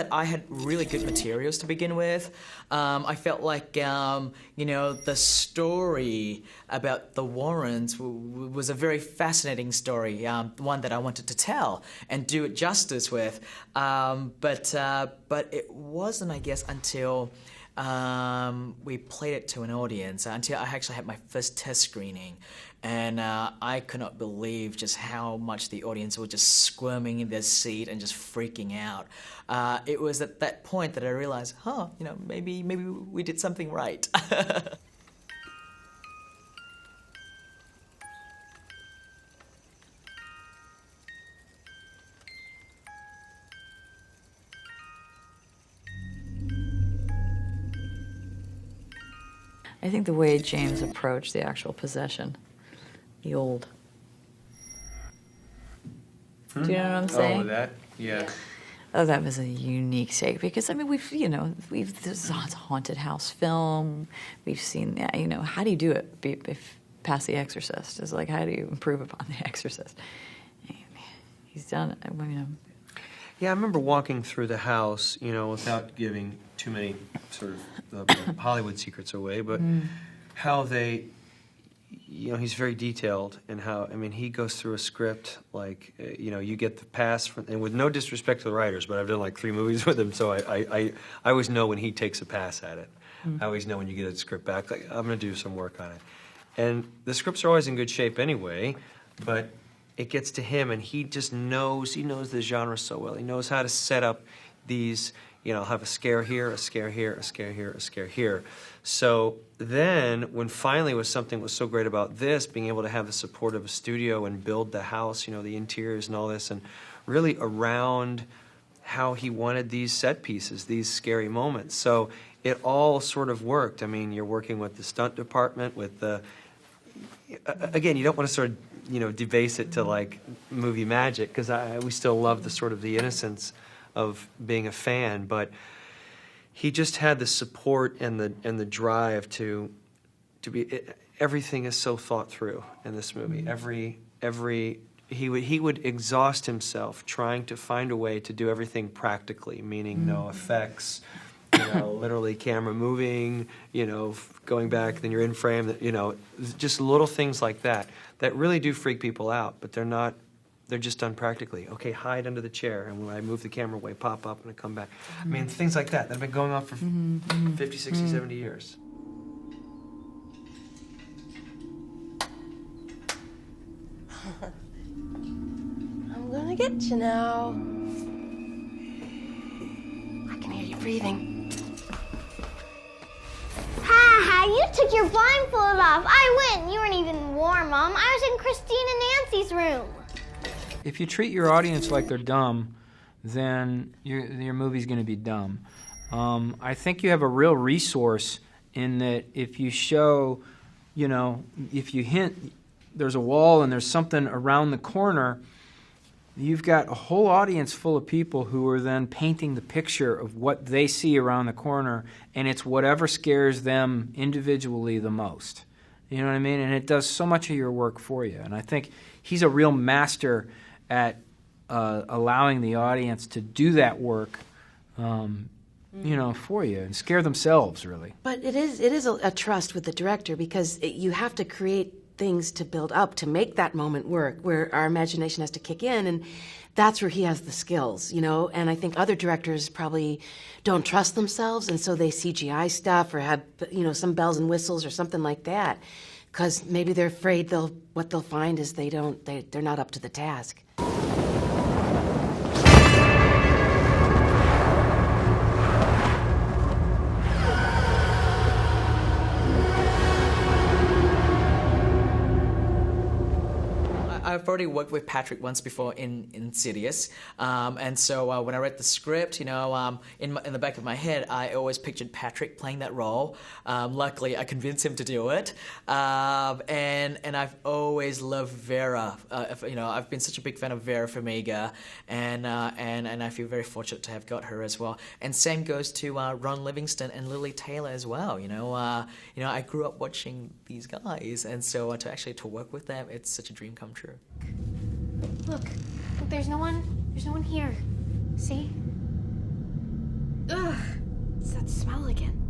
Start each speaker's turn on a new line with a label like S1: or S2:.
S1: that I had really good materials to begin with. I felt like, you know, the story about the Warrens was a very fascinating story, one that I wanted to tell and do it justice with. But it wasn't, I guess, until we played it to an audience, until I actually had my first test screening. And I could not believe just how much the audience was just squirming in their seat and just freaking out. It was at that point that I realized, you know, maybe we did something right.
S2: I think the way James approached the actual possession, the old. Do you know what I'm saying?
S3: Oh, that, yeah.
S2: Oh, that was a unique take because I mean this is a haunted house film. We've seen that. You know, how do you do it past The Exorcist? It's like, how do you improve upon The Exorcist? He's done it. I mean,
S3: Yeah, I remember walking through the house, you know, without giving too many sort of Hollywood secrets away, but how they, you know, he's very detailed in how, I mean, he goes through a script like, you know, you get the pass from, and with no disrespect to the writers, but I've done like 3 movies with him, so I always know when he takes a pass at it. I always know when you get a script back, like, I'm going to do some work on it. And the scripts are always in good shape anyway, but it gets to him, and he just knows, he knows the genre so well. He knows how to set up these, you know, have a scare here, a scare here, a scare here, a scare here. So then, when finally was something was so great about this, being able to have the support of a studio and build the house, you know, the interiors and all this, and really around how he wanted these set pieces, these scary moments. So it all sort of worked. I mean, you're working with the stunt department, with the, again, you don't want to sort of, you know, debase it to like movie magic, because we still love the sort of the innocence of being a fan, but he just had the support and the drive to be. Everything is so thought through in this movie. He would exhaust himself trying to find a way to do everything practically, meaning no effects, you know, literally camera moving, you know, going back, then you're in frame, you know, just little things like that that really do freak people out, but they're not. They're just done practically. Okay, hide under the chair, and when I move the camera away, pop up and I come back. I mean, things like that have been going on for 50, 60, 70 years.
S4: I'm gonna get you now. I can hear you breathing.
S5: Ha! You took your blindfold off. I win. You weren't even warm, Mom. I was in Christine and Nancy's room.
S6: If you treat your audience like they're dumb, then your movie's going to be dumb. I think you have a real resource in that if you show, you know, if you hint there's a wall and there's something around the corner, you've got a whole audience full of people who are then painting the picture of what they see around the corner, and it's whatever scares them individually the most. You know what I mean? And it does so much of your work for you. And I think he's a real master at allowing the audience to do that work, you know, for you and scare themselves, really.
S4: But it is a trust with the director, because you have to create things to build up to make that moment work, where our imagination has to kick in, and that's where he has the skills, you know. And I think other directors probably don't trust themselves, and so they CGI stuff or have, you know, some bells and whistles or something like that, because maybe they're afraid what they'll find is they're not up to the task.
S1: I've already worked with Patrick once before in Insidious, and so when I read the script, you know, in the back of my head, I always pictured Patrick playing that role. Luckily, I convinced him to do it, and I've always loved Vera. You know, I've been such a big fan of Vera Farmiga, and I feel very fortunate to have got her as well. And same goes to Ron Livingston and Lily Taylor as well. You know, I grew up watching these guys, and so to work with them, it's such a dream come true.
S5: Look, there's no one here. See?
S4: smell again.